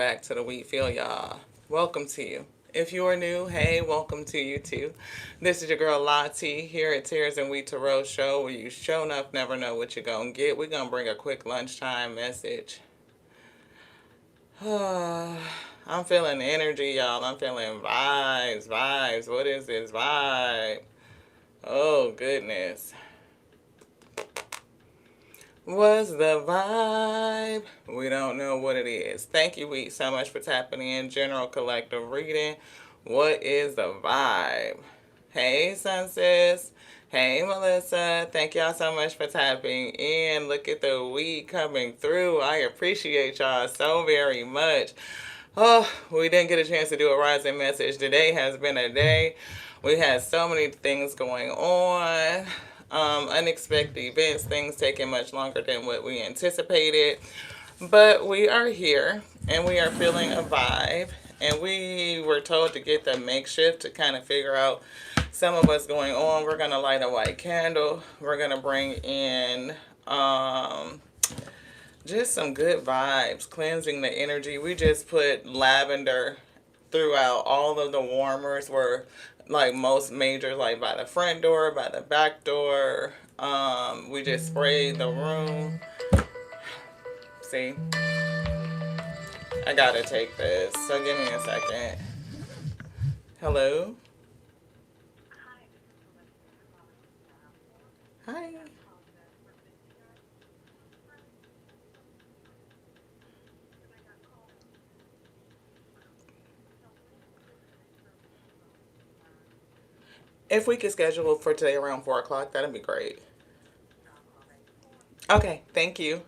back to the Wheat Field, y'all. Welcome to you. If you are new, hey, welcome to you too. This is your girl Lottie here at Tears and Wheat to Rose Show, where you show enough never know what you're gonna get. We're gonna bring a quick lunchtime message. I'm feeling energy, y'all. I'm feeling vibes. What is this vibe? Oh goodness. What's the vibe? We don't know what it is. Thank you, Wheat, so much for tapping in. General collective reading. What is the vibe? Hey, Sunsis. Hey, Melissa. Thank y'all so much for tapping in. Look at the week coming through. I appreciate y'all so very much. Oh, we didn't get a chance to do a rising message. Today has been a day. We had so many things going on. Unexpected events, things taking much longer than what we anticipated. But we are here and we are feeling a vibe. And we were told to get the makeshift to kind of figure out some of what's going on. We're going to light a white candle. We're going to bring in just some good vibes, cleansing the energy. We just put lavender throughout all of the warmers. Were like most major, like by the front door, by the back door. We just sprayed the room. See, I gotta take this, so give me a second. Hello. Hi. If we could schedule for today around 4 o'clock, that'd be great. Okay, thank you.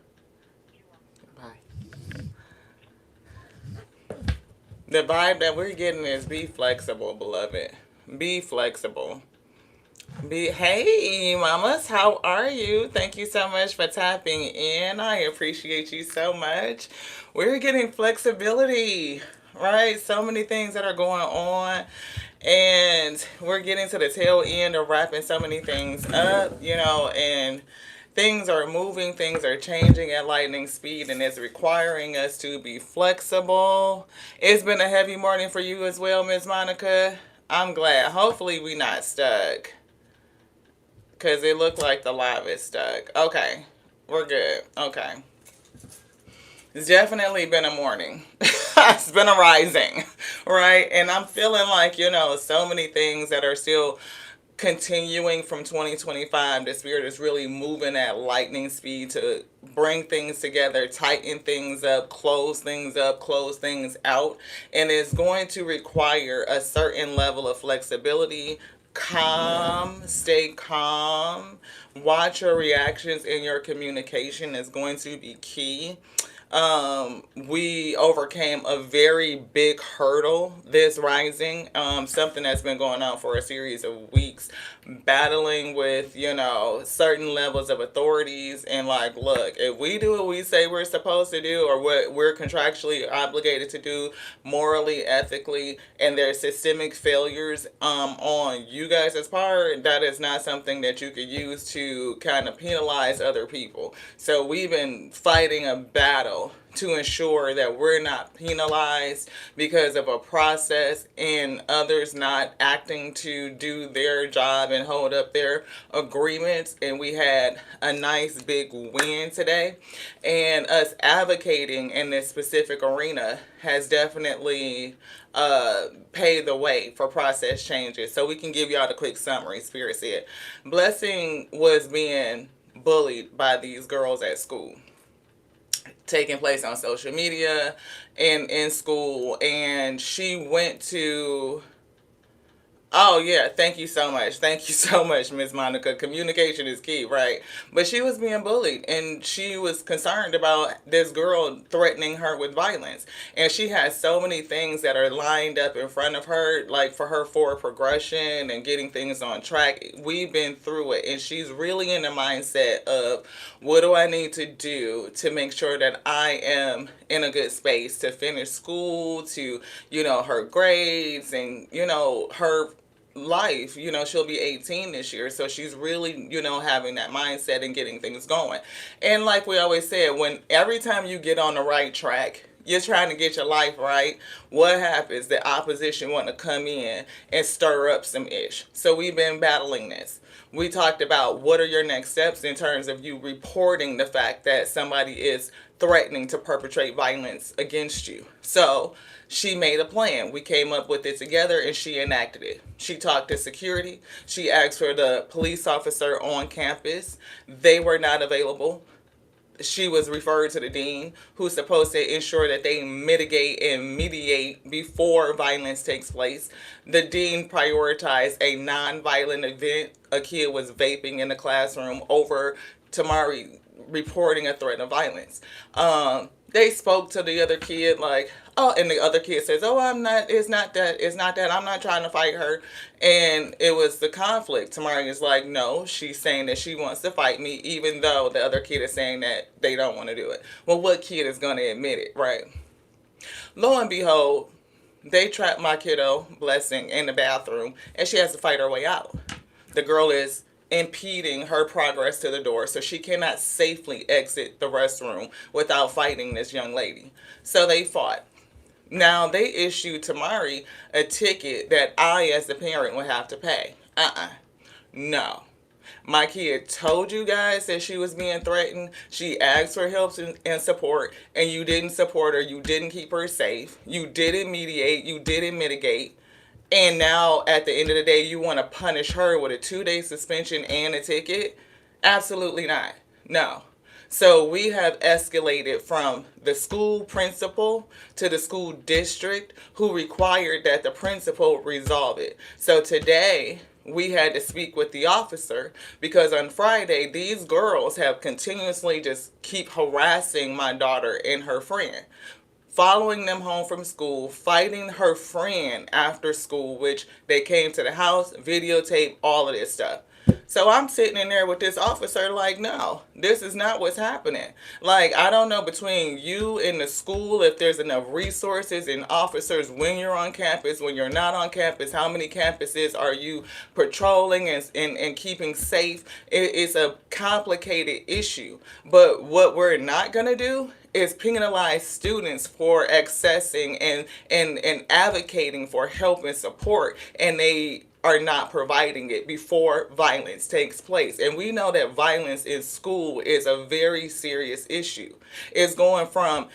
Bye. The vibe that we're getting is be flexible, beloved. Be flexible. Hey, mamas, how are you? Thank you so much for tapping in. I appreciate you so much. We're getting flexibility, right? So many things that are going on, and we're getting to the tail end of wrapping so many things up, and things are moving, things are changing at lightning speed, and it's requiring us to be flexible. It's been a heavy morning for you as well, Miss Monica. I'm glad. Hopefully, we not stuck. Because it looked like the live is stuck. Okay. We're good. Okay. It's definitely been a morning. It's been a rising. Right? And I'm feeling like, so many things that are still continuing from 2025. The spirit is really moving at lightning speed to bring things together, tighten things up, close things out. And it's going to require a certain level of flexibility. Stay calm, watch your reactions in your communication is going to be key. We overcame a very big hurdle this rising, something that's been going on for a series of weeks, battling with, certain levels of authorities. And like, look, if we do what we say we're supposed to do, or what we're contractually obligated to do, morally, ethically, and there's systemic failures on you guys' part, that is not something that you could use to kind of penalize other people. So we've been fighting a battle to ensure that we're not penalized because of a process and others not acting to do their job and hold up their agreements. And we had a nice big win today. And us advocating in this specific arena has definitely paved the way for process changes. So we can give y'all the quick summary. Spirit said, Blessing was being bullied by these girls at school, taking place on social media and in school. And she went to, oh yeah, thank you so much. Thank you so much, Miss Monica. Communication is key, right? But she was being bullied and she was concerned about this girl threatening her with violence. And she has so many things that are lined up in front of her, like for her forward progression and getting things on track. We've been through it, and she's really in the mindset of, what do I need to do to make sure that I am in a good space to finish school, to, her grades and, her life. She'll be 18 this year, so she's really, having that mindset and getting things going. And like we always said, when every time you get on the right track, You're trying to get your life right. What happens? The opposition want to come in and stir up some ish. So we've been battling this. We talked about what are your next steps in terms of you reporting the fact that somebody is threatening to perpetrate violence against you. So she made a plan. We came up with it together and she enacted it. She talked to security. She asked for the police officer on campus. They were not available. She was referred to the dean, who's supposed to ensure that they mitigate and mediate before violence takes place. The dean prioritized a non-violent event. A kid was vaping in the classroom over Tamari reporting a threat of violence. They spoke to the other kid like, oh, and the other kid says, oh, I'm not, it's not that, I'm not trying to fight her. And it was the conflict. Tamari is like, no, she's saying that she wants to fight me, even though the other kid is saying that they don't want to do it. Well, what kid is going to admit it, right? Lo and behold, they trapped my kiddo, Blessing, in the bathroom, and she has to fight her way out. The girl is impeding her progress to the door, so she cannot safely exit the restroom without fighting this young lady. So they fought. Now they issued Tamari a ticket that I, as the parent, would have to pay. No. My kid told you guys that she was being threatened. She asked for help and support, and you didn't support her. You didn't keep her safe. You didn't mediate. You didn't mitigate. And now, at the end of the day, you want to punish her with a 2-day suspension and a ticket? Absolutely not. No. So we have escalated from the school principal to the school district, who required that the principal resolve it. So today, we had to speak with the officer because on Friday, these girls have continuously just keep harassing my daughter and her friend, following them home from school, fighting her friend after school, which they came to the house, videotape, all of this stuff. So I'm sitting in there with this officer like, no, this is not what's happening. Like, I don't know between you and the school if there's enough resources and officers when you're on campus, when you're not on campus, how many campuses are you patrolling and keeping safe? It's a complicated issue. But what we're not going to do is penalize students for accessing and advocating for help and support, and they are not providing it before violence takes place. And we know that violence in school is a very serious issue. It's going from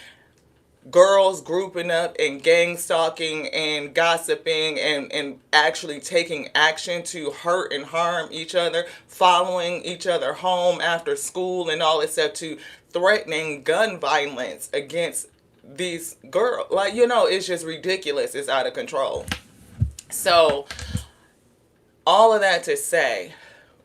girls grouping up and gang stalking and gossiping and actually taking action to hurt and harm each other, following each other home after school and all that stuff, to threatening gun violence against these girls. Like, it's just ridiculous. It's out of control. So all of that to say,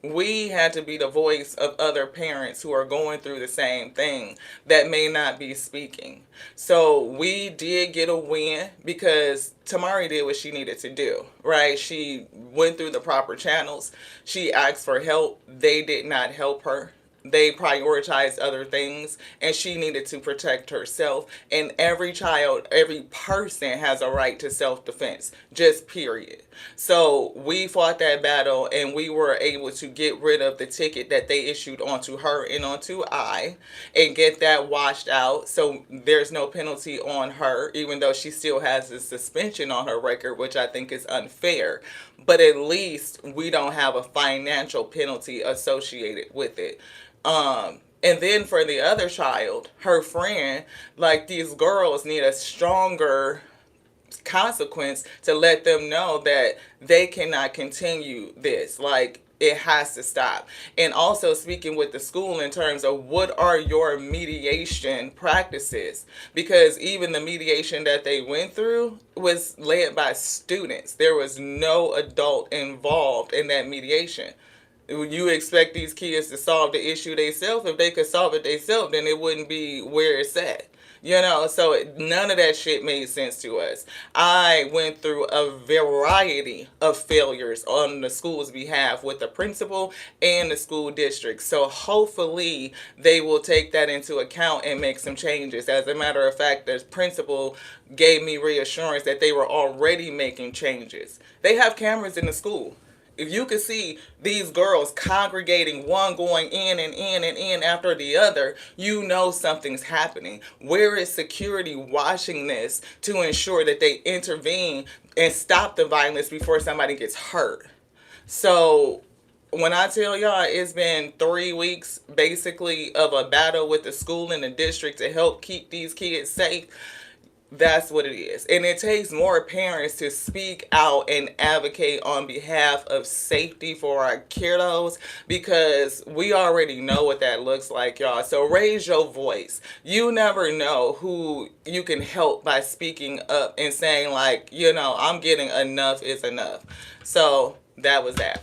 we had to be the voice of other parents who are going through the same thing that may not be speaking. So we did get a win because Tamari did what she needed to do, right? She went through the proper channels. She asked for help. They did not help her. They prioritized other things, and she needed to protect herself. And every child, every person has a right to self-defense, just period. So we fought that battle, and we were able to get rid of the ticket that they issued onto her and onto I, and get that washed out. So there's no penalty on her, even though she still has a suspension on her record, which I think is unfair. But at least we don't have a financial penalty associated with it. And then for the other child, her friend, like, these girls need a stronger consequence to let them know that they cannot continue this. Like, it has to stop. And also speaking with the school in terms of what are your mediation practices, because even the mediation that they went through was led by students. There was no adult involved in that mediation. You expect these kids to solve the issue themselves. If they could solve it themselves, then it wouldn't be where it's at. So none of that shit made sense to us. I went through a variety of failures on the school's behalf with the principal and the school district. So hopefully they will take that into account and make some changes. As a matter of fact, the principal gave me reassurance that they were already making changes. They have cameras in the school. if you could see these girls congregating, one going in and in and in after the other, you know something's happening. Where is security watching this to ensure that they intervene and stop the violence before somebody gets hurt? So when I tell y'all it's been 3 weeks basically of a battle with the school and the district to help keep these kids safe, that's what it is. And it takes more parents to speak out and advocate on behalf of safety for our kiddos, because we already know what that looks like, y'all. So raise your voice. You never know who you can help by speaking up and saying, like, I'm getting enough is enough. So that was that.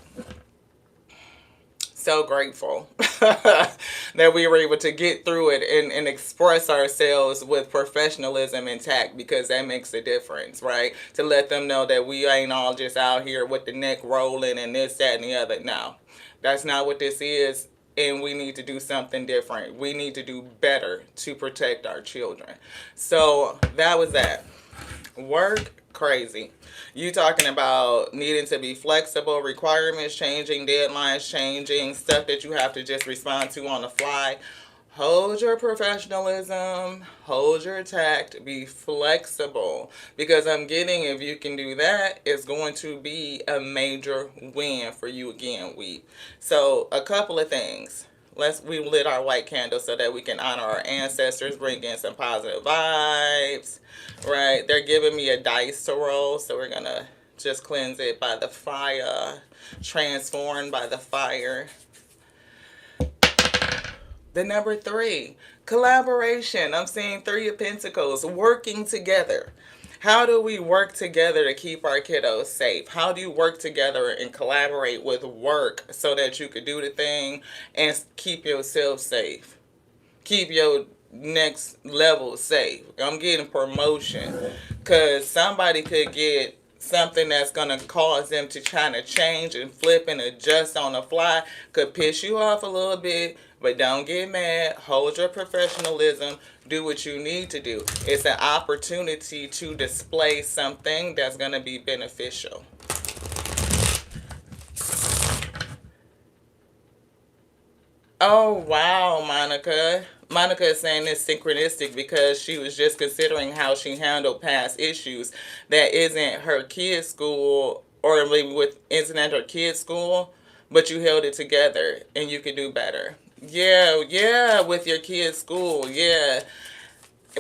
So grateful that we were able to get through it and express ourselves with professionalism and tact, because that makes a difference, right? To let them know that we ain't all just out here with the neck rolling and this, that, and the other. No, that's not what this is. And we need to do something different. We need to do better to protect our children. So that was that. Work crazy. You talking about needing to be flexible, requirements changing, deadlines changing, stuff that you have to just respond to on the fly. Hold your professionalism, hold your tact, be flexible, because I'm getting, if you can do that, it's going to be a major win for you again, we. So a couple of things. We lit our white candle so that we can honor our ancestors, bring in some positive vibes, right? They're giving me a dice to roll, so we're going to just cleanse it by the fire, transformed by the fire. The number 3, collaboration. I'm seeing 3 of Pentacles, working together. How do we work together to keep our kiddos safe? How do you work together and collaborate with work so that you could do the thing and keep yourself safe? Keep your next level safe. I'm getting promotion, because somebody could get something that's going to cause them to try to change and flip and adjust on the fly. Could piss you off a little bit, but don't get mad. Hold your professionalism. Do what you need to do. It's an opportunity to display something that's going to be beneficial. Oh, wow, Monica. Monica is saying this synchronistic because she was just considering how she handled past issues that isn't her kid's school, or maybe isn't her kid's school, but you held it together and you could do better. Yeah, with your kid's school, yeah.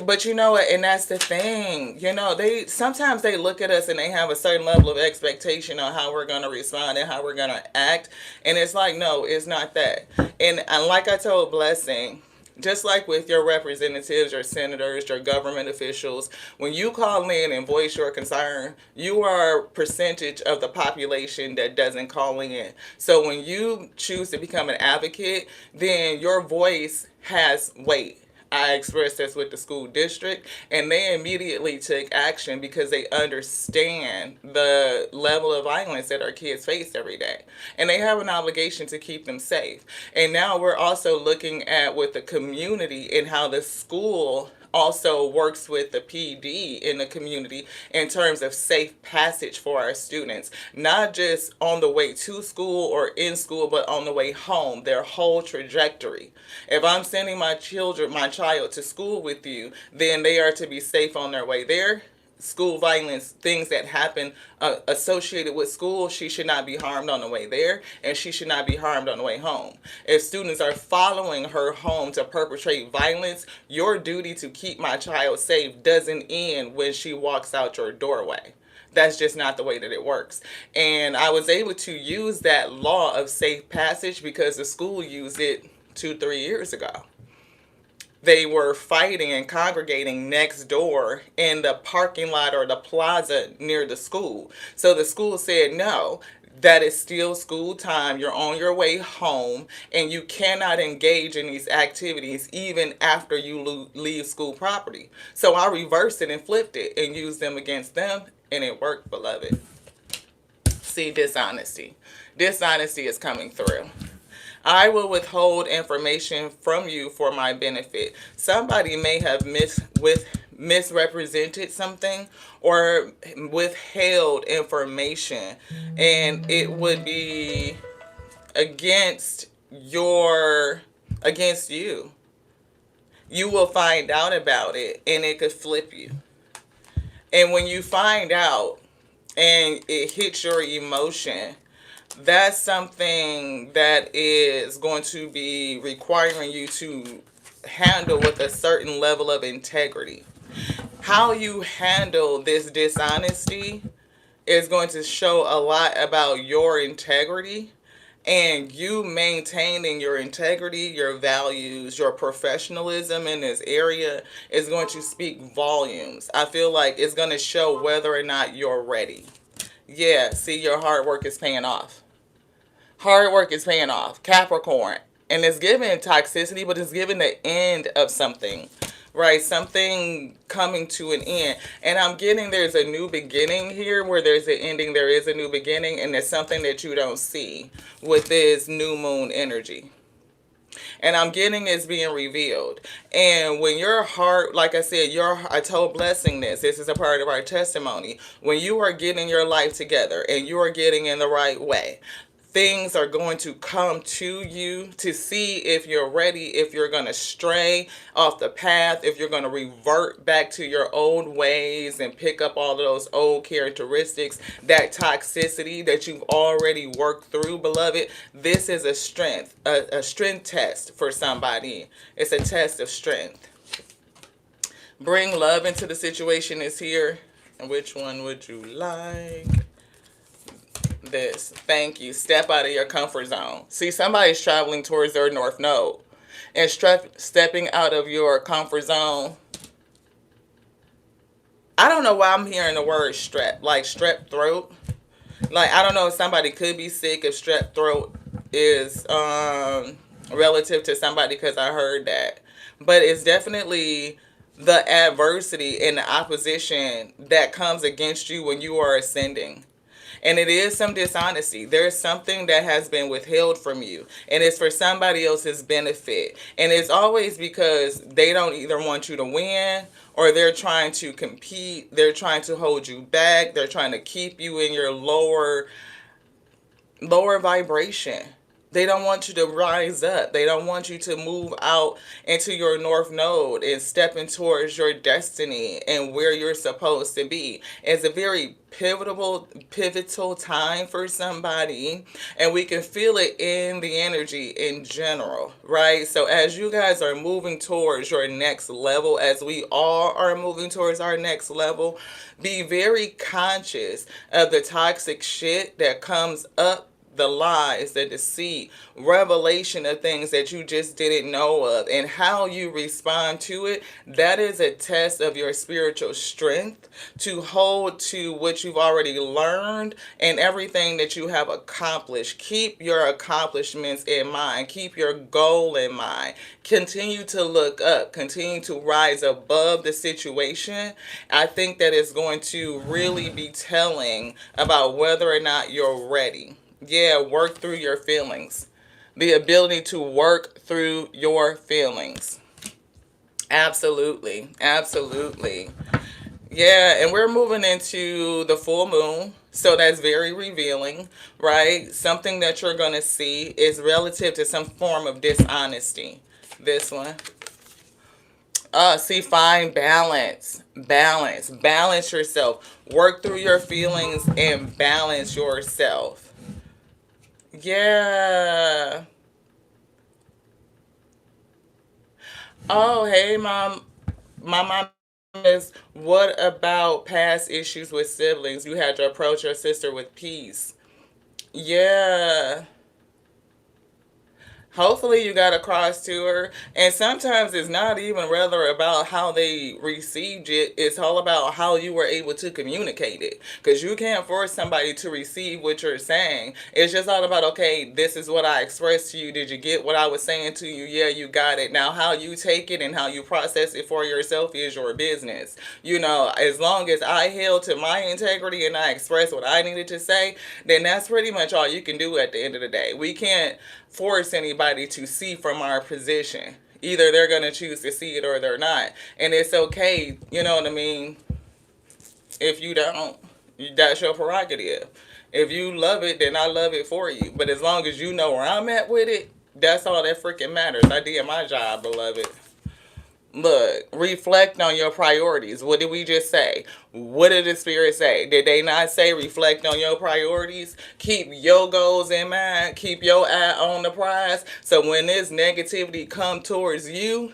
But you know what, and that's the thing, they sometimes they look at us and they have a certain level of expectation on how we're going to respond and how we're going to act, and it's like, no, it's not that. And like I told Blessing, just like with your representatives, your senators, your government officials, when you call in and voice your concern, you are a percentage of the population that doesn't call in. So when you choose to become an advocate, then your voice has weight. I expressed this with the school district, and they immediately took action because they understand the level of violence that our kids face every day. And they have an obligation to keep them safe. And now we're also looking at with the community and how the school also works with the PD in the community in terms of safe passage for our students, not just on the way to school or in school, but on the way home, their whole trajectory. If I'm sending my child to school with you, then they are to be safe on their way there. School violence, things that happen associated with school, she should not be harmed on the way there, and she should not be harmed on the way home. If students are following her home to perpetrate violence, your duty to keep my child safe doesn't end when she walks out your doorway. That's just not the way that it works. And I was able to use that law of safe passage because the school used it 2-3 years ago. They were fighting and congregating next door in the parking lot or the plaza near the school. So the school said, no, that is still school time. You're on your way home, and you cannot engage in these activities even after you leave school property. So I reversed it and flipped it and used them against them, and it worked, beloved. See, dishonesty. Dishonesty is coming through. I will withhold information from you for my benefit. Somebody may have misrepresented something or withheld information, and it would be against your against you. You will find out about it and it could flip you. And when you find out and it hits your emotion, that's something that is going to be requiring you to handle with a certain level of integrity. How you handle this dishonesty is going to show a lot about your integrity, and you maintaining your integrity, your values, your professionalism in this area is going to speak volumes. I feel like it's going to show whether or not you're ready. Yeah, see, your hard work is paying off. Hard work is paying off. Capricorn. And it's giving toxicity, but it's giving the end of something. Right? Something coming to an end. And I'm getting there's a new beginning here where there's an ending. There is a new beginning. And there's something that you don't see with this new moon energy. And I'm getting it's being revealed. And when your heart, like I said, I told Blessing this is a part of our testimony. When you are getting your life together and you are getting in the right way, things are going to come to you to see if you're ready, if you're going to stray off the path, if you're going to revert back to your old ways and pick up all of those old characteristics, that toxicity that you've already worked through, beloved. This is a strength test for somebody. It's a test of strength. Bring love into the situation is here. And which one would you like? This. Thank you. Step out of your comfort zone. See, somebody's traveling towards their north node. And stepping out of your comfort zone. I don't know why I'm hearing the word strep. Like strep throat. Like, I don't know if somebody could be sick if strep throat is relative to somebody, because I heard that. But it's definitely the adversity and the opposition that comes against you when you are ascending. And it is some dishonesty. There's something that has been withheld from you. And it's for somebody else's benefit. And it's always because they don't either want you to win, or they're trying to compete. They're trying to hold you back. They're trying to keep you in your lower vibration. They don't want you to rise up. They don't want you to move out into your north node and stepping towards your destiny and where you're supposed to be. It's a very pivotal time for somebody, and we can feel it in the energy in general, right? So as you guys are moving towards your next level, as we all are moving towards our next level, be very conscious of the toxic shit that comes up, the lies, the deceit, revelation of things that you just didn't know of, and how you respond to it. That is a test of your spiritual strength to hold to what you've already learned and everything that you have accomplished. Keep your accomplishments in mind. Keep your goal in mind. Continue to look up. Continue to rise above the situation. I think that it's going to really be telling about whether or not you're ready. Yeah, work through your feelings. The ability to work through your feelings. Absolutely. Absolutely. Yeah, and we're moving into the full moon. So that's very revealing, right? Something that you're going to see is relative to some form of dishonesty. This one. See, find balance. Balance yourself. Work through your feelings and balance yourself. Yeah. Oh, hey, mom. My mom is, what about past issues with siblings? You had to approach your sister with peace. Yeah. Hopefully you got across to her. And sometimes it's not even rather about how they received it. It's all about how you were able to communicate it. Because you can't force somebody to receive what you're saying. It's just all about, okay, this is what I expressed to you. Did you get what I was saying to you? Yeah, you got it. Now how you take it and how you process it for yourself is your business. You know, as long as I held to my integrity and I expressed what I needed to say, then that's pretty much all you can do at the end of the day. We can't force anybody to see from our position. Either they're going to choose to see it or they're not. And it's okay, you know what I mean? If you don't, that's your prerogative. If you love it, then I love it for you. But as long as you know where I'm at with it, that's all that freaking matters. I did my job, beloved. Look, reflect on your priorities. What did we just say? What did the Spirit say? Did they not say reflect on your priorities? Keep your goals in mind. Keep your eye on the prize. So when this negativity come towards you,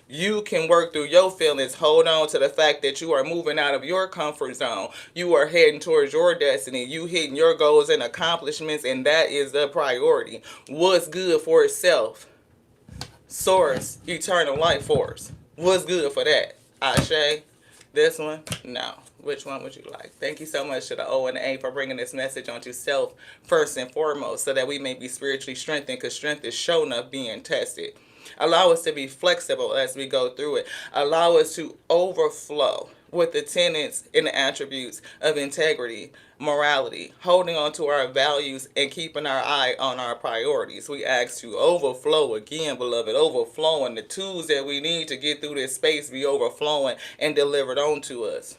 you can work through your feelings. Hold on to the fact that you are moving out of your comfort zone. You are heading towards your destiny. You hitting your goals and accomplishments, and that is the priority. What's good for itself? Source, eternal life force. What's good for that? Ashe? This one? No. Which one would you like? Thank you so much to the O and the A for bringing this message onto self first and foremost, so that we may be spiritually strengthened, because strength is shown up being tested. Allow us to be flexible as we go through it. Allow us to overflow with the tenets and the attributes of integrity, morality, holding on to our values, and keeping our eye on our priorities. We ask to overflow again, beloved, overflowing. The tools that we need to get through this space be overflowing and delivered onto us.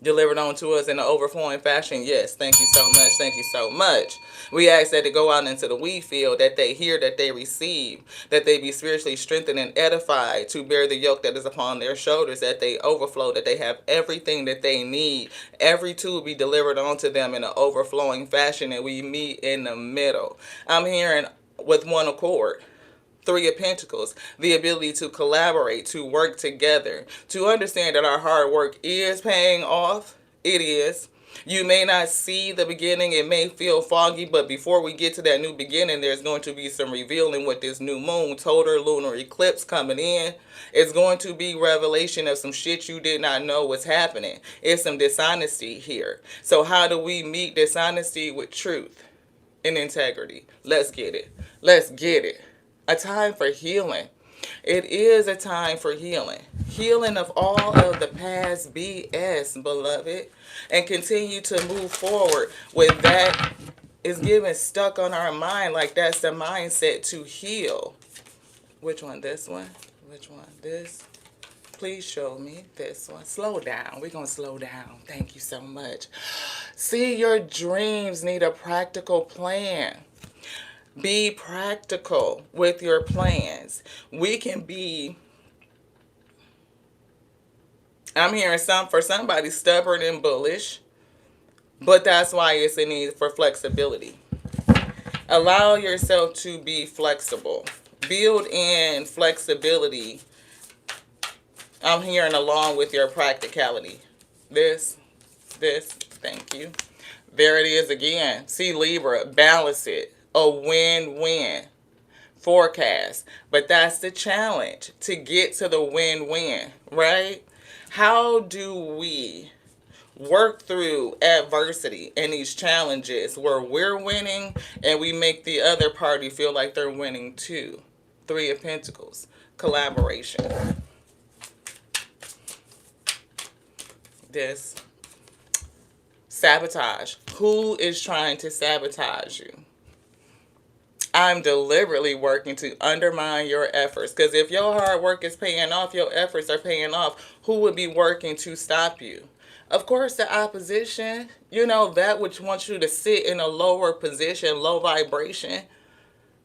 Delivered onto us in an overflowing fashion. Yes, thank you so much. Thank you so much. We ask that to go out into the wheat field, that they hear, that they receive, that they be spiritually strengthened and edified to bear the yoke that is upon their shoulders, that they overflow, that they have everything that they need. Every tool be delivered onto them in an overflowing fashion, and we meet in the middle. I'm hearing with one accord. Three of Pentacles, the ability to collaborate, to work together, to understand that our hard work is paying off. It is. You may not see the beginning. It may feel foggy, but before we get to that new beginning, there's going to be some revealing with this new moon, total lunar eclipse coming in. It's going to be revelation of some shit you did not know was happening. It's some dishonesty here. So how do we meet dishonesty with truth and integrity? Let's get it. Let's get it. A time for healing. It is a time for healing. Healing of all of the past BS, beloved. And continue to move forward with that is given stuck on our mind. Like that's the mindset to heal. Which one? This one? Which one? This? Please show me this one. Slow down. We're going to slow down. Thank you so much. See, your dreams need a practical plan. Be practical with your plans. We can be, I'm hearing for somebody stubborn and bullish, but that's why it's a need for flexibility. Allow yourself to be flexible. Build in flexibility. I'm hearing along with your practicality. This, thank you. There it is again. See, Libra, balance it. A win-win forecast. But that's the challenge, to get to the win-win, right? How do we work through adversity and these challenges where we're winning and we make the other party feel like they're winning too? Three of Pentacles, collaboration. This, sabotage. Who is trying to sabotage you? I'm deliberately working to undermine your efforts. Because if your hard work is paying off, your efforts are paying off, who would be working to stop you? Of course, the opposition, that which wants you to sit in a lower position, low vibration.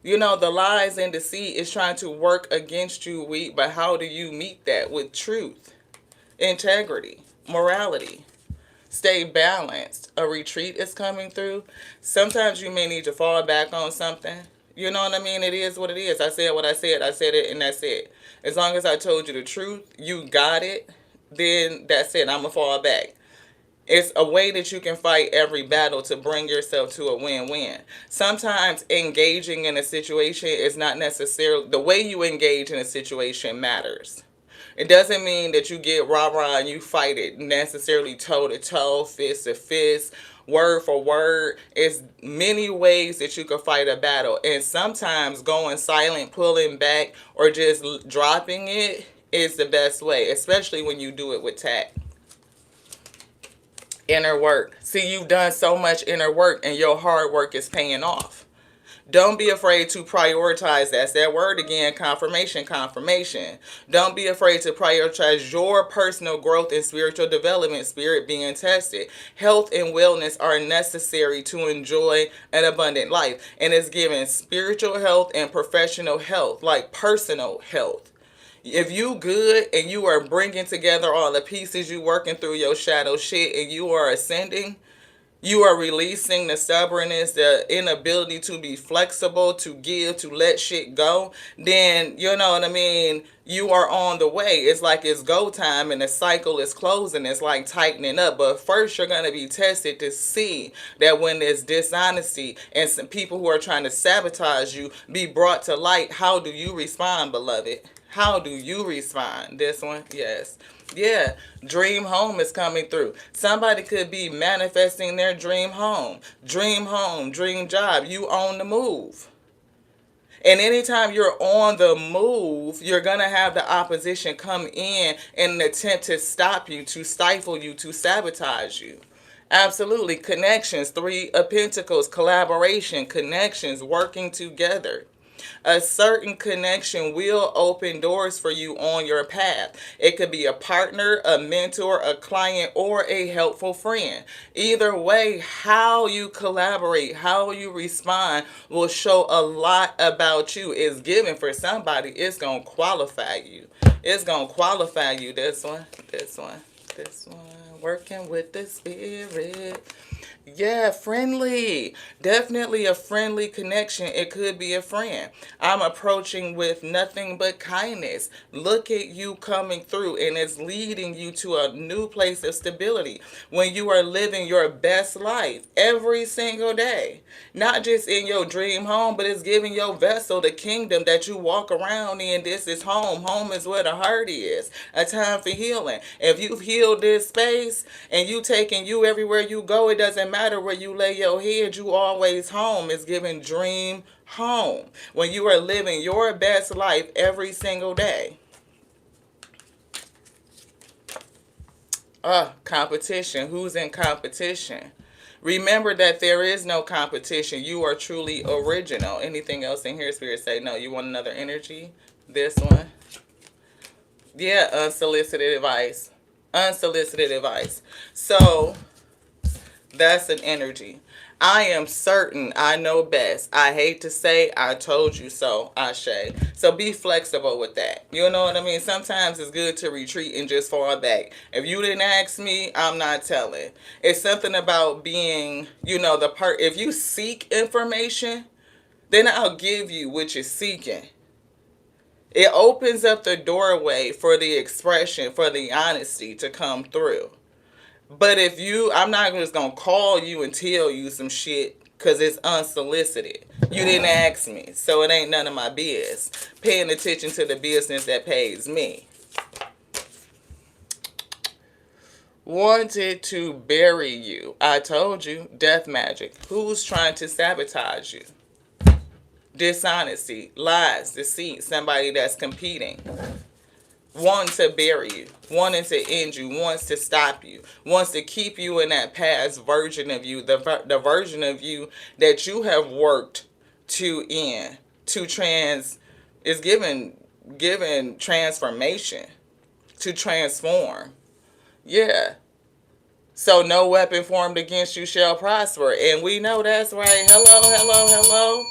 The lies and deceit is trying to work against you, weak. But how do you meet that? With truth, integrity, morality. Stay balanced. A retreat is coming through. Sometimes you may need to fall back on something. You know what I mean? It is what it is. I said what I said. I said it, and that's it. As long as I told you the truth, you got it, then that's it. I'm going to fall back. It's a way that you can fight every battle to bring yourself to a win-win. Sometimes engaging in a situation is not necessarily... The way you engage in a situation matters. It doesn't mean that you get rah-rah and you fight it necessarily toe-to-toe, fist-to-fist, word for word. It's many ways that you can fight a battle. And sometimes going silent, pulling back, or just dropping it is the best way, especially when you do it with tact. Inner work. See, you've done so much inner work and your hard work is paying off. Don't be afraid to prioritize. That's that word again, confirmation, confirmation. Don't be afraid to prioritize your personal growth and spiritual development, spirit being tested. Health and wellness are necessary to enjoy an abundant life. And it's given spiritual health and professional health, like personal health. If you good and you are bringing together all the pieces, you working through your shadow shit and you are ascending, you are releasing the stubbornness, the inability to be flexible, to give, to let shit go, then you know what I mean? You are on the way. It's like it's go time and the cycle is closing. It's like tightening up. But first, you're going to be tested to see that when there's dishonesty and some people who are trying to sabotage you be brought to light, how do you respond, beloved? How do you respond? This one? Yes. Yeah, dream home is coming through. Somebody could be manifesting their dream home, dream job. You on the move. And anytime you're on the move, you're going to have the opposition come in an attempt to stop you, to stifle you, to sabotage you. Absolutely. Connections, Three of Pentacles, collaboration, connections, working together. A certain connection will open doors for you on your path. It could be a partner, a mentor, a client, or a helpful friend. Either way, how you collaborate, how you respond will show a lot about you. It's given for somebody. It's going to qualify you. It's going to qualify you. This one, this one, this one. Working with the spirit. Yeah, friendly. Definitely a friendly connection. It could be a friend. I'm approaching with nothing but kindness. Look at you coming through, and it's leading you to a new place of stability when you are living your best life every single day. Not just in your dream home, but it's giving your vessel the kingdom that you walk around in. This is home. Home is where the heart is. A time for healing. If you've healed this space and you taking you everywhere you go, it doesn't matter where you lay your head, you always home. Is giving dream home when you are living your best life every single day. Competition. Who's in competition? Remember that there is no competition. You are truly original. Anything else in here, Spirit say no. You want another energy? This one. Yeah, unsolicited advice. Unsolicited advice. So that's an energy. I am certain I know best. I hate to say I told you so, Ashe. So be flexible with that. You know what I mean? Sometimes it's good to retreat and just fall back. If you didn't ask me, I'm not telling. It's something about being, if you seek information, then I'll give you what you're seeking. It opens up the doorway for the expression, for the honesty to come through. But I'm not just going to call you and tell you some shit because it's unsolicited. You didn't ask me, so it ain't none of my biz. Paying attention to the business that pays me. Wanted to bury you. I told you, death magic. Who's trying to sabotage you? Dishonesty, lies, deceit, somebody that's competing. Wants to bury you, wanting to end you, wants to stop you, wants to keep you in that past version of you, the version of you that you have worked to end, is given transformation, to transform. Yeah. So no weapon formed against you shall prosper. And we know that's right. Hello.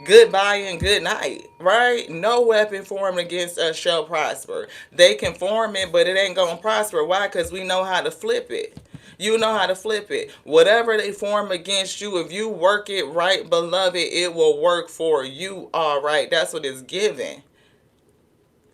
Goodbye and good night, right? No weapon formed against us shall prosper. They can form it, but it ain't gonna prosper. Why? Because we know how to flip it. You know how to flip it. Whatever they form against you, if you work it right, beloved, it will work for you, all right? That's what it's given.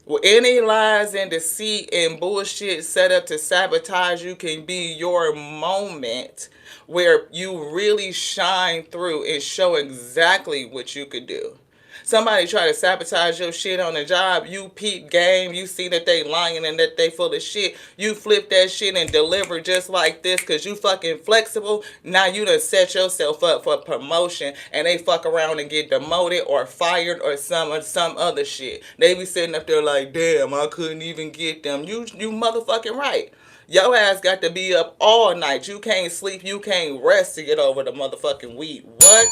Well, any lies and deceit and bullshit set up to sabotage you can be your moment where you really shine through and show exactly what you could do. Somebody try to sabotage your shit on the job, you peep game, you see that they lying and that they full of shit, you flip that shit and deliver just like this because you fucking flexible. Now you done set yourself up for promotion and they fuck around and get demoted or fired or some other shit. They be sitting up there like, damn, I couldn't even get them. You motherfucking right. Your ass got to be up all night. You can't sleep, you can't rest to get over the motherfucking weed. What?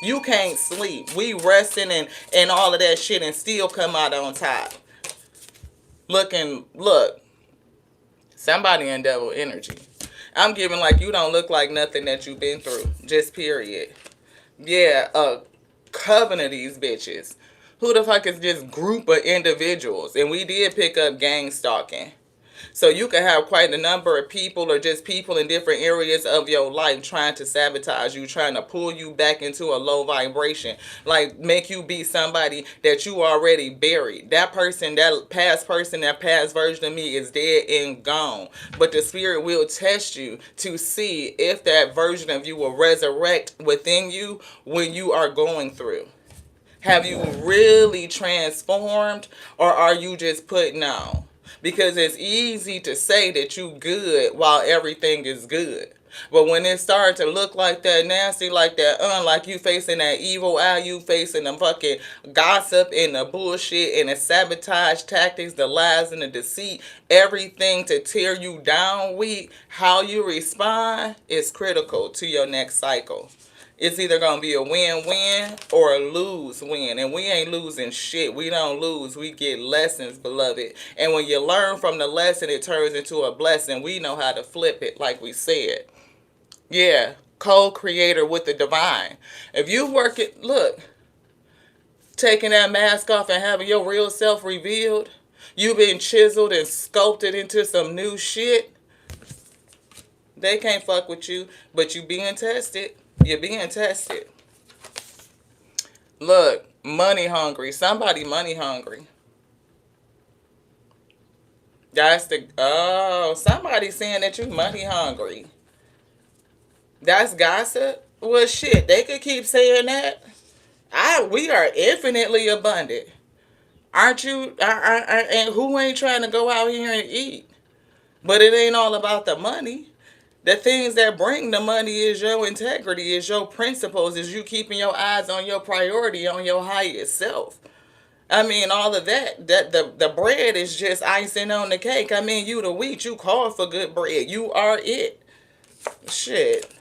You can't sleep. We resting and all of that shit and still come out on top. Look, somebody in devil energy. I'm giving like you don't look like nothing that you've been through. Just period. Yeah, a coven of these bitches. Who the fuck is this group of individuals? And we did pick up gang stalking. So you can have quite a number of people or just people in different areas of your life trying to sabotage you, trying to pull you back into a low vibration, like make you be somebody that you already buried. That person, that past version of me is dead and gone. But the spirit will test you to see if that version of you will resurrect within you when you are going through. Have you really transformed or are you just putting on? Because it's easy to say that you good while everything is good. But when it starts to look like that, nasty, like that, like you facing that evil eye, you facing the fucking gossip and the bullshit and the sabotage tactics, the lies and the deceit, everything to tear you down weak, how you respond is critical to your next cycle. It's either going to be a win-win or a lose-win. And we ain't losing shit. We don't lose. We get lessons, beloved. And when you learn from the lesson, it turns into a blessing. We know how to flip it, like we said. Yeah, co-creator with the divine. If you work it, look, taking that mask off and having your real self revealed, you've been chiseled and sculpted into some new shit. They can't fuck with you, but you being tested. You're being tested. Look, money hungry. Somebody money hungry. Somebody saying that you money hungry. That's gossip? Well, shit, they could keep saying that. We are infinitely abundant. Aren't you? And who ain't trying to go out here and eat? But it ain't all about the money. The things that bring the money is your integrity, is your principles, is you keeping your eyes on your priority, on your highest self. I mean, all of that the bread is just icing on the cake. I mean, you the wheat, you call for good bread. You are it. Shit.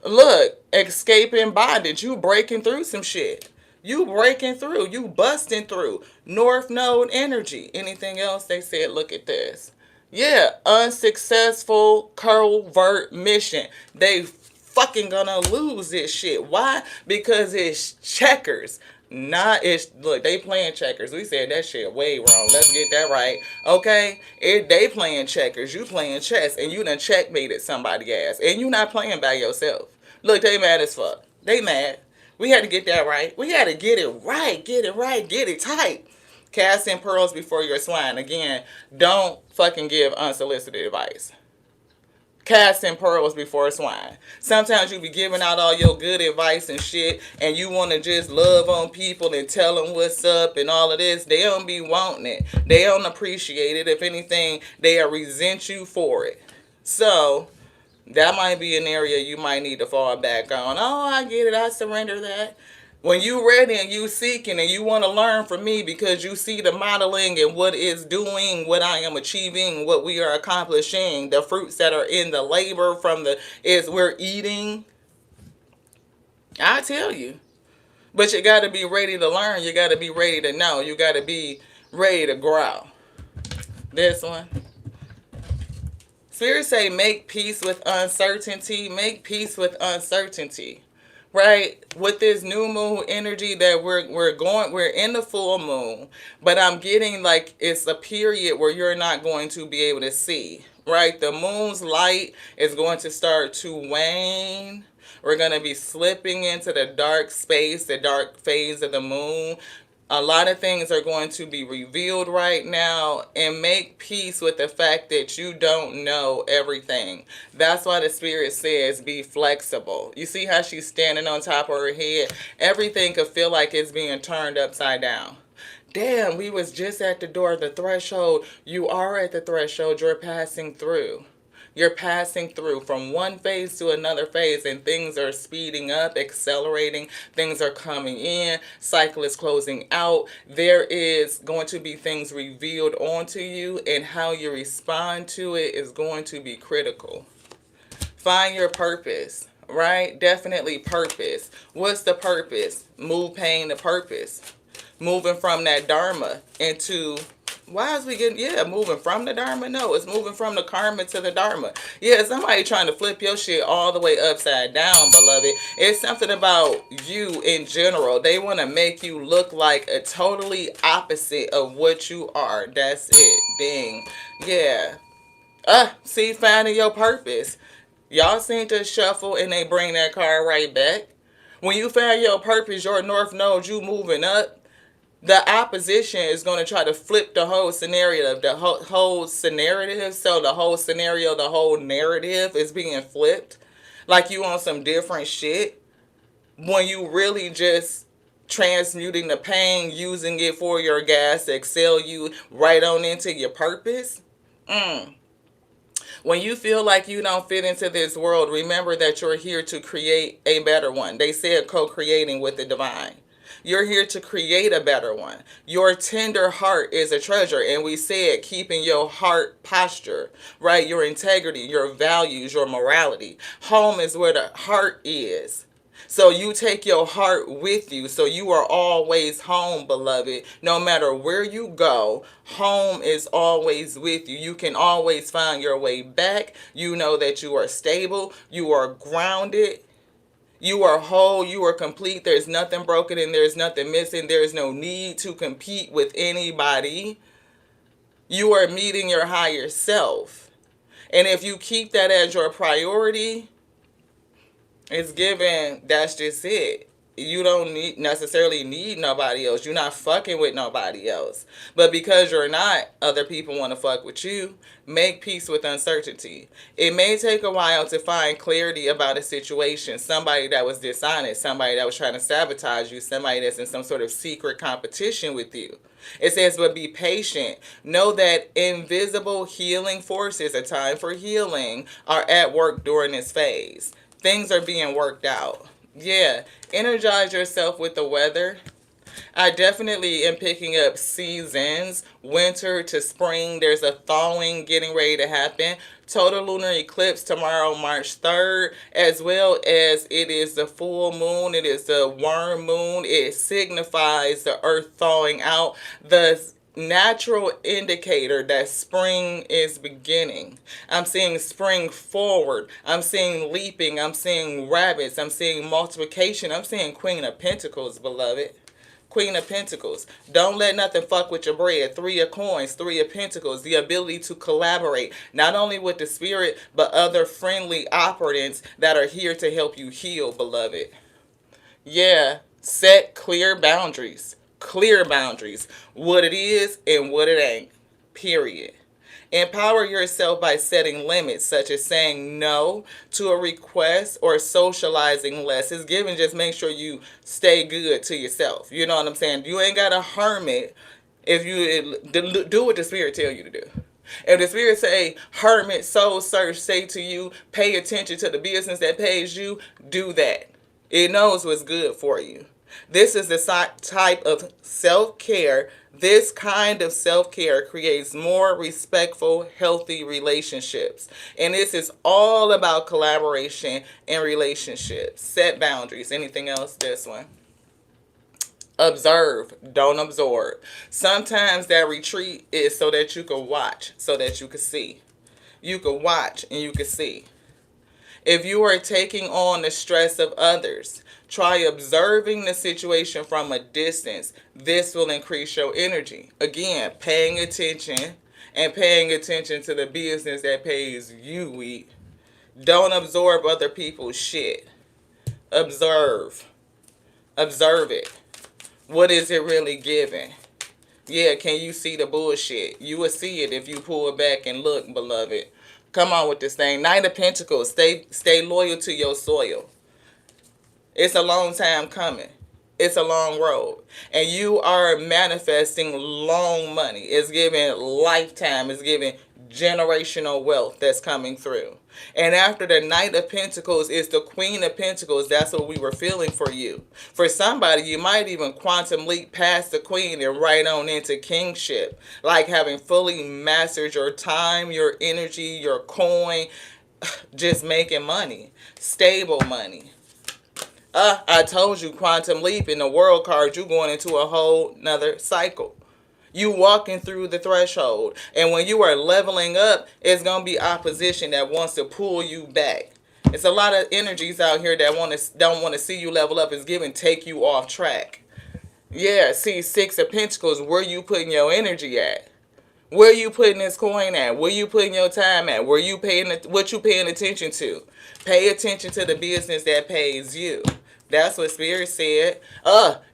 Look, escaping bondage. You breaking through some shit. You breaking through. You busting through. North Node energy. Anything else? They said, look at this. Yeah, unsuccessful covert mission. They fucking gonna lose this shit. Why? Because it's checkers. Look, they playing checkers. We said that shit way wrong. Let's get that right. Okay? They playing checkers. You playing chess and you done checkmated somebody ass. And you not playing by yourself. Look, they mad as fuck. They mad. We had to get that right. We had to get it right. Get it right. Get it tight. Casting pearls before your swine. Again, don't fucking give unsolicited advice. Casting pearls before swine. Sometimes you be giving out all your good advice and shit, and you want to just love on people and tell them what's up and all of this. They don't be wanting it. They don't appreciate it. If anything, they resent you for it. So that might be an area you might need to fall back on. Oh, I get it. I surrender that. When you ready and you seeking and you want to learn from me because you see the modeling and what is doing, what I am achieving, what we are accomplishing, the fruits that are in the labor is we're eating. I tell you. But you got to be ready to learn. You got to be ready to know. You got to be ready to grow. This one. Spirit say make peace with uncertainty. Make peace with uncertainty. Right, with this new moon energy that we're in the full moon, but I'm getting like it's a period where you're not going to be able to see. Right, the moon's light is going to start to wane. We're going to be slipping into the dark space, the dark phase of the moon. A lot of things are going to be revealed right now, and make peace with the fact that you don't know everything. That's why the spirit says be flexible. You see how she's standing on top of her head? Everything could feel like it's being turned upside down. Damn, we was just at the door of the threshold. You are at the threshold. You're passing through. You're passing through from one phase to another phase, and things are speeding up, accelerating. Things are coming in. Cycle is closing out. There is going to be things revealed onto you, and how you respond to it is going to be critical. Find your purpose. right? Definitely purpose. What's the purpose? Move pain to purpose. Moving from that dharma into, why is we getting, yeah, moving from the dharma? No, it's moving from the karma to the dharma. Yeah, somebody trying to flip your shit all the way upside down, beloved. It's something about you in general. They want to make you look like a totally opposite of what you are. That's it. Ding. Yeah. See, finding your purpose. Y'all seem to shuffle and they bring that card right back. When you find your purpose, your north node, you moving up. The opposition is going to try to flip the whole scenario, the whole scenario. So the whole scenario, the whole narrative is being flipped. Like you on some different shit. When you really just transmuting the pain, using it for your gas to excel you right on into your purpose. When you feel like you don't fit into this world, remember that you're here to create a better one. They said co-creating with the divine. You're here to create a better one. Your tender heart is a treasure. And we said keeping your heart posture, right? Your integrity, your values, your morality. Home is where the heart is. So you take your heart with you. So you are always home, beloved. No matter where you go, home is always with you. You can always find your way back. You know that you are stable. You are grounded. You are whole. You are complete. There's nothing broken and there's nothing missing. There's no need to compete with anybody. You are meeting your higher self. And if you keep that as your priority, it's given, that's just it. You don't necessarily need nobody else. You're not fucking with nobody else. But because you're not, other people want to fuck with you. Make peace with uncertainty. It may take a while to find clarity about a situation. Somebody that was dishonest, somebody that was trying to sabotage you, somebody that's in some sort of secret competition with you. It says, but be patient. Know that invisible healing forces, a time for healing, are at work during this phase. Things are being worked out. Yeah, energize yourself with the weather. I definitely am picking up seasons, winter to spring. There's a thawing getting ready to happen. Total lunar eclipse tomorrow, March 3rd, as well as it is the full moon. It is the worm moon. It signifies the earth thawing out. The natural indicator that spring is beginning. I'm seeing spring forward. I'm seeing leaping. I'm seeing rabbits. I'm seeing multiplication. I'm seeing Queen of Pentacles, beloved. Queen of Pentacles. Don't let nothing fuck with your bread. Three of Coins, Three of Pentacles. The ability to collaborate, not only with the spirit, but other friendly operatives that are here to help you heal, beloved. Yeah, set clear boundaries. Clear boundaries. What it is and what it ain't. Period. Empower yourself by setting limits, such as saying no to a request or socializing less. It's given, just make sure you stay good to yourself. You know what I'm saying? You ain't got a hermit if you do what the spirit tell you to do. If the spirit say, hermit, soul search, say to you, pay attention to the business that pays you, do that. It knows what's good for you. This is the type of self-care. This kind of self-care creates more respectful, healthy relationships. And this is all about collaboration and relationships. Set boundaries. Anything else? This one. Observe, don't absorb. Sometimes that retreat is so that you can watch, so that you can see. You can watch and you can see. If you are taking on the stress of others, try observing the situation from a distance. This will increase your energy. Again, paying attention and paying attention to the business that pays you. Don't absorb other people's shit. Observe. Observe it. What is it really giving? Yeah, can you see the bullshit? You will see it if you pull back and look, beloved. Come on with this thing. Knight of Pentacles. Stay loyal to your soil. It's a long time coming. It's a long road. And you are manifesting long money. It's giving lifetime. It's giving generational wealth that's coming through. And after the Knight of Pentacles is the Queen of Pentacles. That's what we were feeling for you. For somebody, you might even quantum leap past the Queen and right on into kingship. Like having fully mastered your time, your energy, your coin, just making money, stable money. I told you, quantum leap in the world card, you going into a whole nother cycle. You walking through the threshold. And when you are leveling up, it's going to be opposition that wants to pull you back. It's a lot of energies out here that don't want to see you level up. It's giving take you off track. Yeah, see, Six of Pentacles, where you putting your energy at? Where you putting this coin at? Where you putting your time at? Where you paying what you paying attention to? Pay attention to the business that pays you. That's what Spirit said.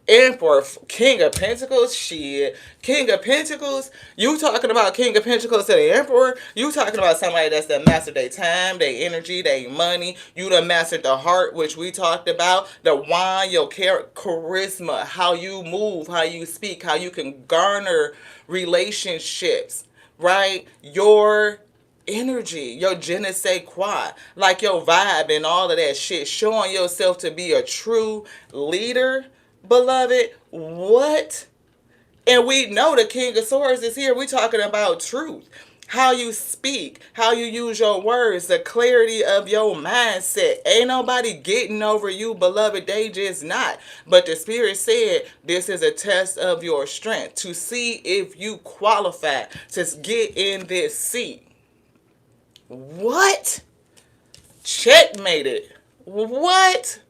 Emperor, King of Pentacles, shit. King of Pentacles? You talking about King of Pentacles to the Emperor? You talking about somebody that's done mastered their time, their energy, their money. You done mastered the heart, which we talked about. The wine, your charisma, how you move, how you speak, how you can garner relationships, right? Your energy, your je ne sais quoi, like your vibe and all of that shit, showing yourself to be a true leader, beloved. What? And we know the King of Swords is here. We talking about truth. How you speak, how you use your words, the clarity of your mindset. Ain't nobody getting over you, beloved. They just not. But the Spirit said this is a test of your strength to see if you qualify to get in this seat. What? Checkmated. What?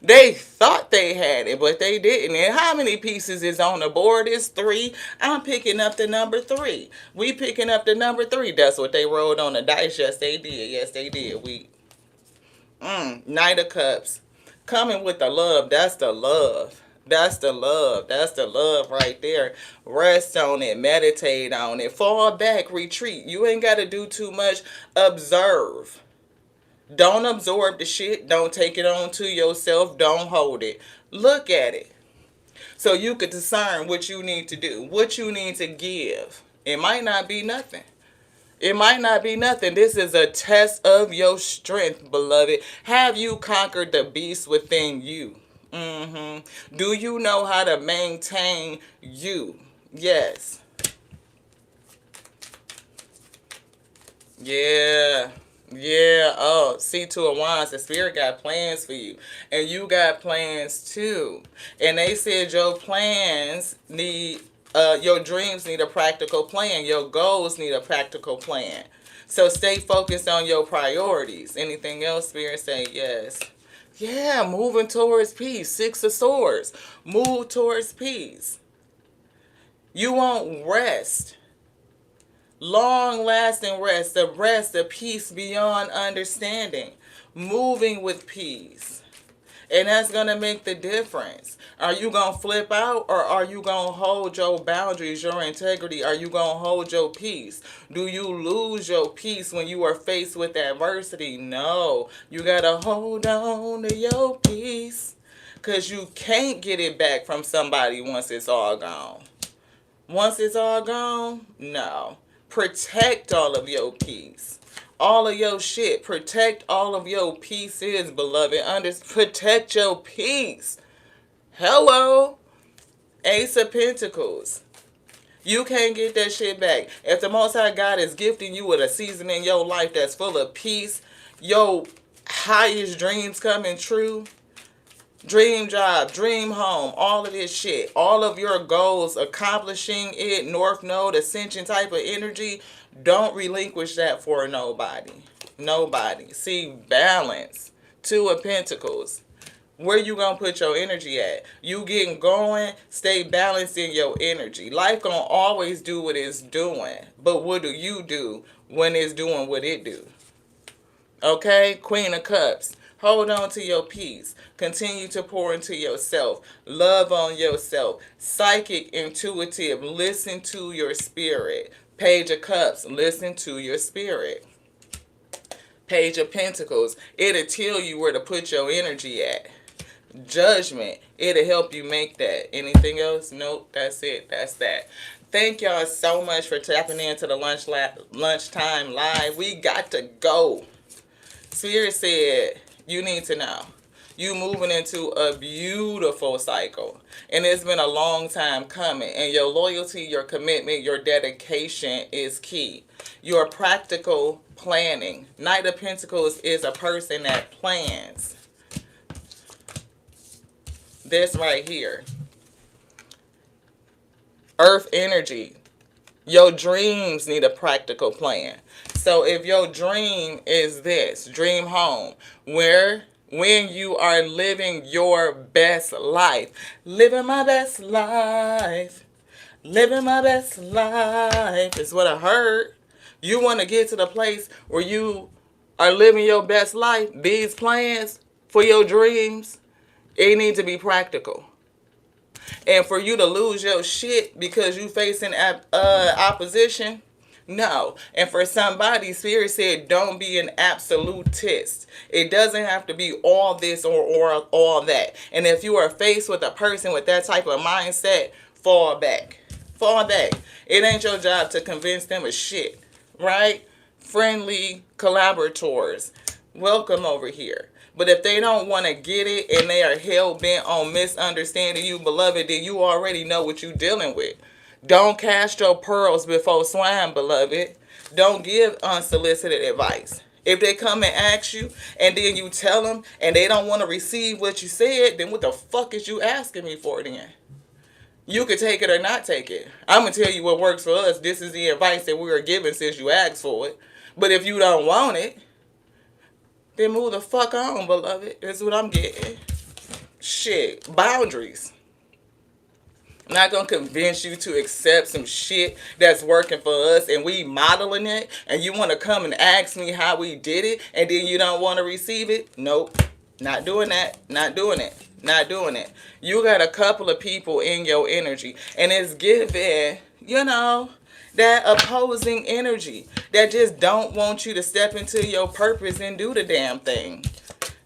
They thought they had it, but they didn't. And how many pieces is on the board? It's 3. I'm picking up the number 3. We picking up the number 3. That's what they rolled on the dice. Yes, they did. Yes, they did. Knight of Cups. Coming with the love. That's the love. That's the love. That's the love right there. Rest on it. Meditate on it. Fall back. Retreat. You ain't got to do too much. Observe. Don't absorb the shit. Don't take it on to yourself. Don't hold it. Look at it. So you could discern what you need to do. What you need to give. It might not be nothing. It might not be nothing. This is a test of your strength, beloved. Have you conquered the beast within you? Do you know how to maintain you? Yes. Yeah. Yeah. Oh, see, Two of Wands, the Spirit got plans for you. And you got plans too. And they said your plans need, your dreams need a practical plan. Your goals need a practical plan. So stay focused on your priorities. Anything else, Spirit, say yes. Yeah, moving towards peace. 6 of Swords. Move towards peace. You won't rest. Long-lasting rest. The peace beyond understanding. Moving with peace. And that's going to make the difference. Are you going to flip out, or are you going to hold your boundaries, your integrity? Are you going to hold your peace? Do you lose your peace when you are faced with adversity? No. You got to hold on to your peace, because you can't get it back from somebody once it's all gone. Once it's all gone, no. Protect all of your peace. All of your shit. Protect all of your pieces, beloved. Protect your peace. Hello. Ace of Pentacles. You can't get that shit back. If the Most High God is gifting you with a season in your life that's full of peace, your highest dreams coming true, dream job, dream home, all of this shit, all of your goals, accomplishing it, North Node, ascension type of energy, don't relinquish that for nobody. Nobody. See, balance. 2 of Pentacles. Where you gonna put your energy at? You getting going, stay balanced in your energy. Life gonna always do what it's doing. But what do you do when it's doing what it do? Okay? Queen of Cups. Hold on to your peace. Continue to pour into yourself. Love on yourself. Psychic, intuitive. Listen to your spirit. Page of Cups. Listen to your spirit. Page of Pentacles. It'll tell you where to put your energy at. Judgment. It'll help you make that. Anything else? Nope. That's it. That's that. Thank y'all so much for tapping into the lunchtime live. We got to go. Spirit said, you need to know. You moving into a beautiful cycle. And it's been a long time coming. And your loyalty, your commitment, your dedication is key. Your practical planning. Knight of Pentacles is a person that plans. This right here. Earth energy. Your dreams need a practical plan. So if your dream is this, dream home, where when you are living your best life, living my best life, living my best life is what I heard. You want to get to the place where you are living your best life. These plans for your dreams, it need to be practical. And for you to lose your shit because you facing opposition, no. And for somebody, Spirit said, don't be an absolutist. It doesn't have to be all this or all that. And if you are faced with a person with that type of mindset, fall back. Fall back. It ain't your job to convince them of shit, right? Friendly collaborators, welcome over here. But if they don't want to get it and they are hell-bent on misunderstanding you, beloved, then you already know what you're dealing with. Don't cast your pearls before swine, beloved. Don't give unsolicited advice. If they come and ask you and then you tell them and they don't want to receive what you said, then what the fuck is you asking me for then? You could take it or not take it. I'm going to tell you what works for us. This is the advice that we were given since you asked for it. But if you don't want it, then move the fuck on, beloved. That's what I'm getting. Shit. Boundaries. I'm not going to convince you to accept some shit that's working for us and we modeling it and you want to come and ask me how we did it and then you don't want to receive it? Nope. Not doing that. Not doing it. Not doing it. You got a couple of people in your energy and it's giving, that opposing energy that just don't want you to step into your purpose and do the damn thing.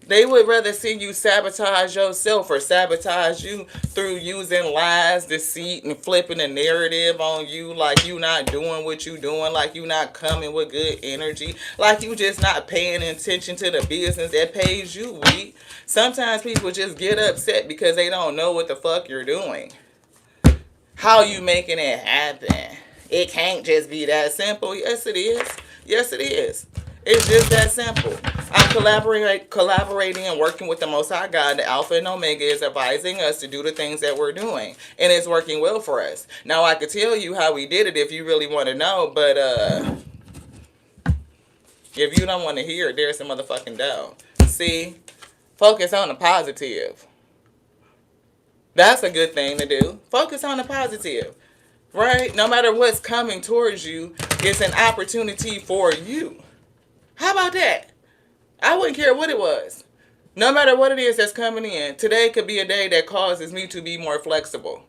They would rather see you sabotage yourself or sabotage you through using lies, deceit, and flipping the narrative on you like you not doing what you doing, like you not coming with good energy, like you just not paying attention to the business that pays you, weak. Sometimes people just get upset because they don't know what the fuck you're doing. How you making it happen? It can't just be that simple. Yes, it is. Yes, it is. It's just that simple. I'm collaborating and working with the Most High God. The Alpha and Omega is advising us to do the things that we're doing. And it's working well for us. Now, I could tell you how we did it if you really want to know. But if you don't want to hear it, there's some motherfucking doubt. See? Focus on the positive. That's a good thing to do. Focus on the positive. Right? No matter what's coming towards you, it's an opportunity for you. How about that? I wouldn't care what it was. No matter what it is that's coming in, today could be a day that causes me to be more flexible.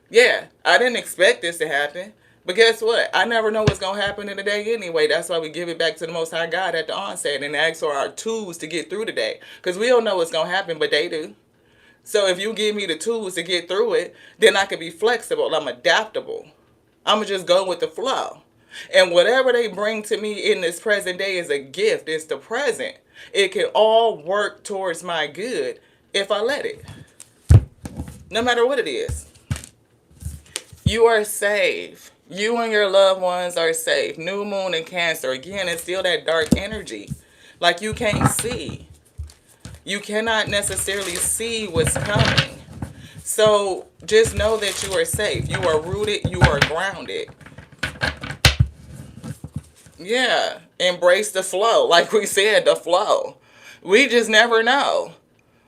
Yeah, I didn't expect this to happen. But guess what? I never know what's going to happen in the day anyway. That's why we give it back to the Most High God at the onset and ask for our tools to get through the day. Because we don't know what's going to happen, but they do. So if you give me the tools to get through it, then I can be flexible. I'm adaptable. I'm going to just go with the flow. And whatever they bring to me in this present day is a gift. It's the present. It can all work towards my good if I let it. No matter what it is. You are safe. You and your loved ones are safe. New moon and Cancer. Again, it's still that dark energy. Like you can't see. You cannot necessarily see what's coming. So just know that you are safe. You are rooted. You are grounded. Yeah. Embrace the flow. Like we said, the flow. We just never know.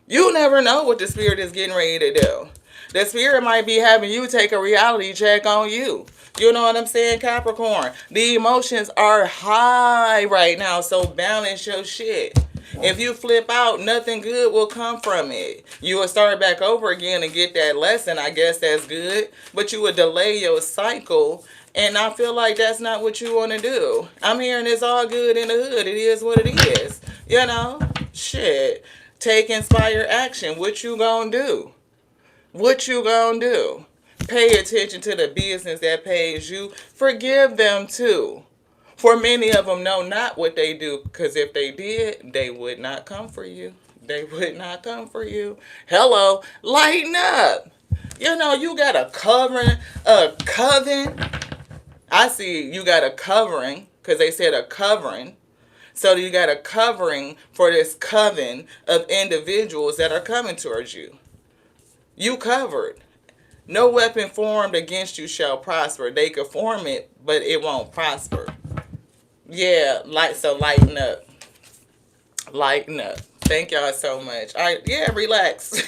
You never know what the spirit is getting ready to do. The spirit might be having you take a reality check on you. You know what I'm saying, Capricorn? The emotions are high right now, so balance your shit. If you flip out, nothing good will come from it. You will start back over again and get that lesson. I guess that's good. But you would delay your cycle. And I feel like that's not what you want to do. I'm hearing it's all good in the hood. It is what it is. You know? Shit. Take inspired action. What you gonna do? What you gonna do? Pay attention to the business that pays you. Forgive them too. For many of them know not what they do, because if they did, they would not come for you. they would not come for you. Hello, lighten up. You know, you got a coven. I see you got a covering because they said a covering. So you got a covering for this coven of individuals that are coming towards you. You covered. No weapon formed against you shall prosper. They could form it, but it won't prosper. Yeah, so lighten up. Lighten up. Thank y'all so much. All right, yeah, relax.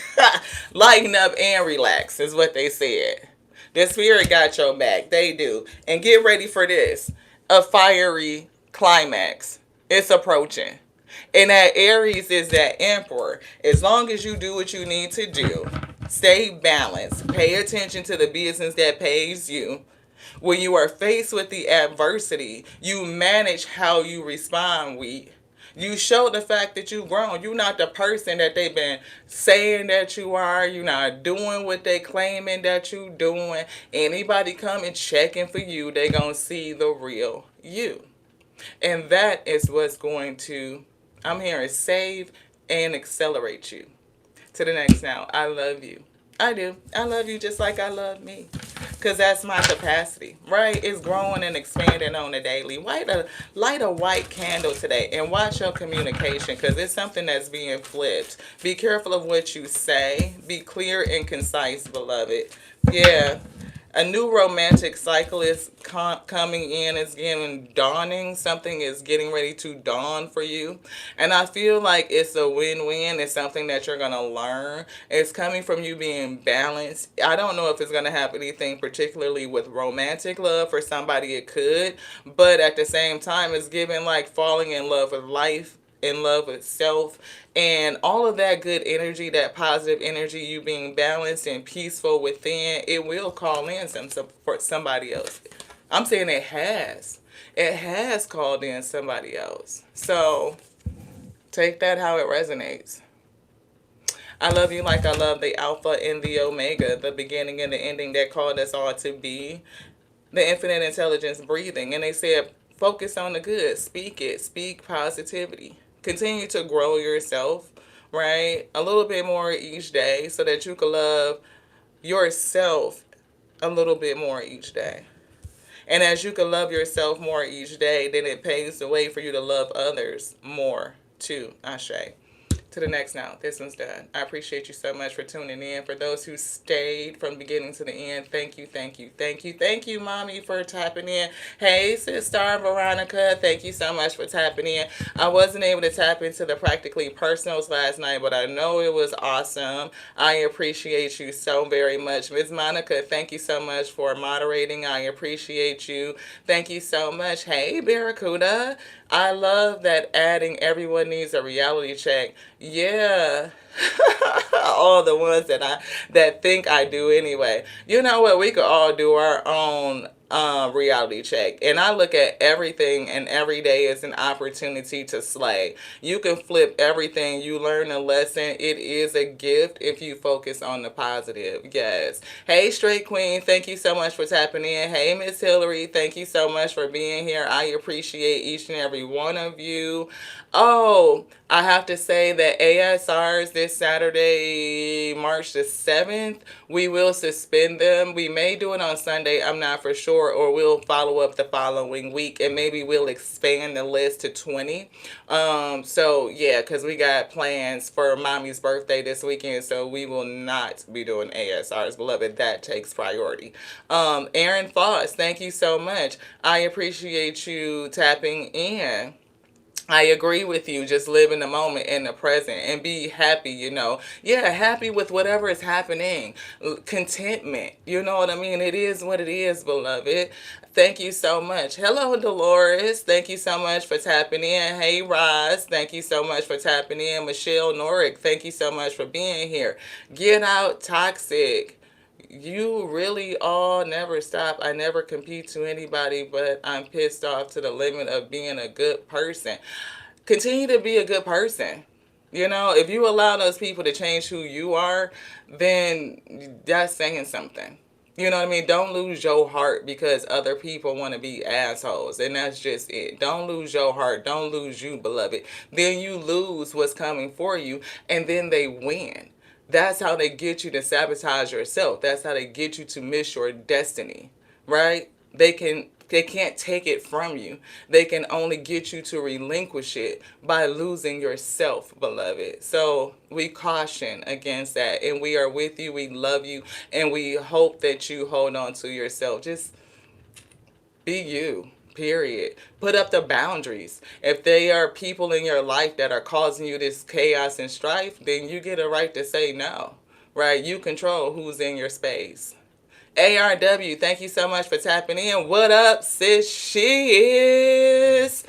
Lighten up and relax is what they said. The spirit got your back. They do. And get ready for this. A fiery climax. It's approaching. And that Aries is that emperor. As long as you do what you need to do, stay balanced. Pay attention to the business that pays you. When you are faced with the adversity, you manage how you respond with. You show the fact that you've grown. You're not the person that they've been saying that you are. You're not doing what they claiming that you doing. Anybody come and checking for you, they gonna see the real you. And that is what's going to, I'm hearing, save and accelerate you to the next now. I love you. I do. I love you just like I love me. Because that's my capacity, right? It's growing and expanding on a daily. Light a white candle today and watch your communication because it's something that's being flipped. Be careful of what you say. Be clear and concise, beloved. Yeah. A new romantic cycle is coming in. It's getting dawning. Something is getting ready to dawn for you. And I feel like it's a win-win. It's something that you're going to learn. It's coming from you being balanced. I don't know if it's going to have anything particularly with romantic love. For somebody it could. But at the same time, it's giving like falling in love with life, in love with self, and all of that good energy, that positive energy, you being balanced and peaceful within, it will call in some for somebody else. I'm saying it has called in somebody else. So take that how it resonates. I love you like I love the Alpha and the Omega, the beginning and the ending that called us all to be, the infinite intelligence breathing. And they said, focus on the good, speak it, speak positivity. Continue to grow yourself, right? A little bit more each day so that you can love yourself a little bit more each day. And as you can love yourself more each day, then it paves the way for you to love others more too, Ashe. To the next now. This one's done. I appreciate you so much for tuning in. For those who stayed from beginning to the end, thank you, thank you, thank you. Thank you, Mommy, for tapping in. Hey, Sister Veronica, thank you so much for tapping in. I wasn't able to tap into the Practically Personals last night, but I know it was awesome. I appreciate you so very much. Ms. Monica, thank you so much for moderating. I appreciate you. Thank you so much. Hey, Barracuda. I love that adding everyone needs a reality check. Yeah. All the ones that think I do anyway. You know what? We could all do our own reality check. And I look at everything and every day as an opportunity to slay. You can flip everything. You learn a lesson. It is a gift if you focus on the positive. Yes. Hey, Straight Queen. Thank you so much for tapping in. Hey, Miss Hillary. Thank you so much for being here. I appreciate each and every one of you. Oh, I have to say that ASRs this Saturday, March the 7th, we will suspend them. We may do it on Sunday, I'm not for sure, or we'll follow up the following week, and maybe we'll expand the list to 20. So, yeah, because we got plans for Mommy's birthday this weekend, so we will not be doing ASRs. Beloved, that takes priority. Aaron Foss, thank you so much. I appreciate you tapping in. I agree with you. Just live in the moment, in the present, and be happy, you know. Yeah, happy with whatever is happening. Contentment. You know what I mean? It is what it is, beloved. Thank you so much. Hello, Dolores. Thank you so much for tapping in. Hey, Roz. Thank you so much for tapping in. Michelle Norick. Thank you so much for being here. Get out toxic. You really all never stop. I never compete to anybody, but I'm pissed off to the limit of being a good person. Continue to be a good person. You know, if you allow those people to change who you are, then that's saying something. You know what I mean? Don't lose your heart because other people want to be assholes. And that's just it. Don't lose your heart. Don't lose you, beloved. Then you lose what's coming for you, and then they win. That's how they get you to sabotage yourself. That's how they get you to miss your destiny, right? They can't take it from you. They can only get you to relinquish it by losing yourself, beloved. So we caution against that, and we are with you. We love you, and we hope that you hold on to yourself. Just be you. Period. Put up the boundaries. If they are people in your life that are causing you this chaos and strife, then you get a right to say no. Right? You control who's in your space. ARW, thank you so much for tapping in. What up, sis? She is.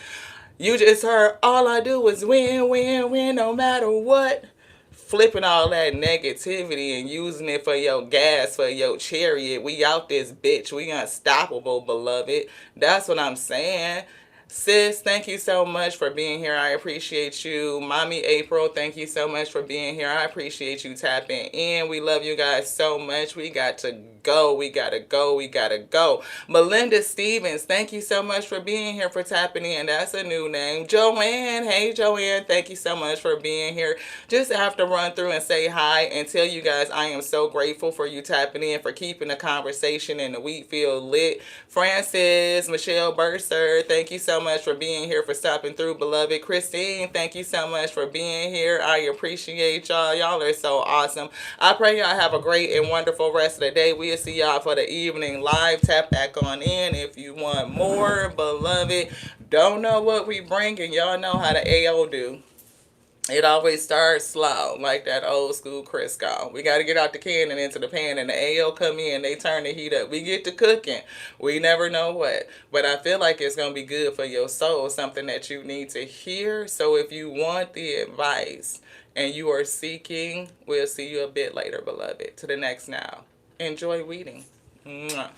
You just heard all I do is win, win, win, no matter what. Flipping all that negativity and using it for your gas, for your chariot. We out this bitch. We unstoppable, beloved. That's what I'm saying. Sis, thank you so much for being here. I appreciate you. Mommy April, thank you so much for being here. I appreciate you tapping in. We love you guys so much. We got to go. We got to go. We got to go. Melinda Stevens, thank you so much for being here, for tapping in. That's a new name. Joanne, hey Joanne, thank you so much for being here. Just have to run through and say hi and tell you guys I am so grateful for you tapping in, for keeping the conversation and the wheat field lit. Francis, Michelle Burser, thank you so much for being here, for stopping through, beloved. Christine, thank you so much for being here. I appreciate y'all. Y'all are so awesome. I pray y'all have a great and wonderful rest of the day. We'll see y'all for the evening live. Tap back on in if you want more, beloved. Don't know what we bring, and y'all know how the AO do. It always starts slow, like that old school Crisco. We got to get out the can and into the pan, and the AO come in, they turn the heat up. We get to cooking. We never know what. But I feel like it's going to be good for your soul, something that you need to hear. So if you want the advice and you are seeking, we'll see you a bit later, beloved. To the next now. Enjoy weeding. Mwah.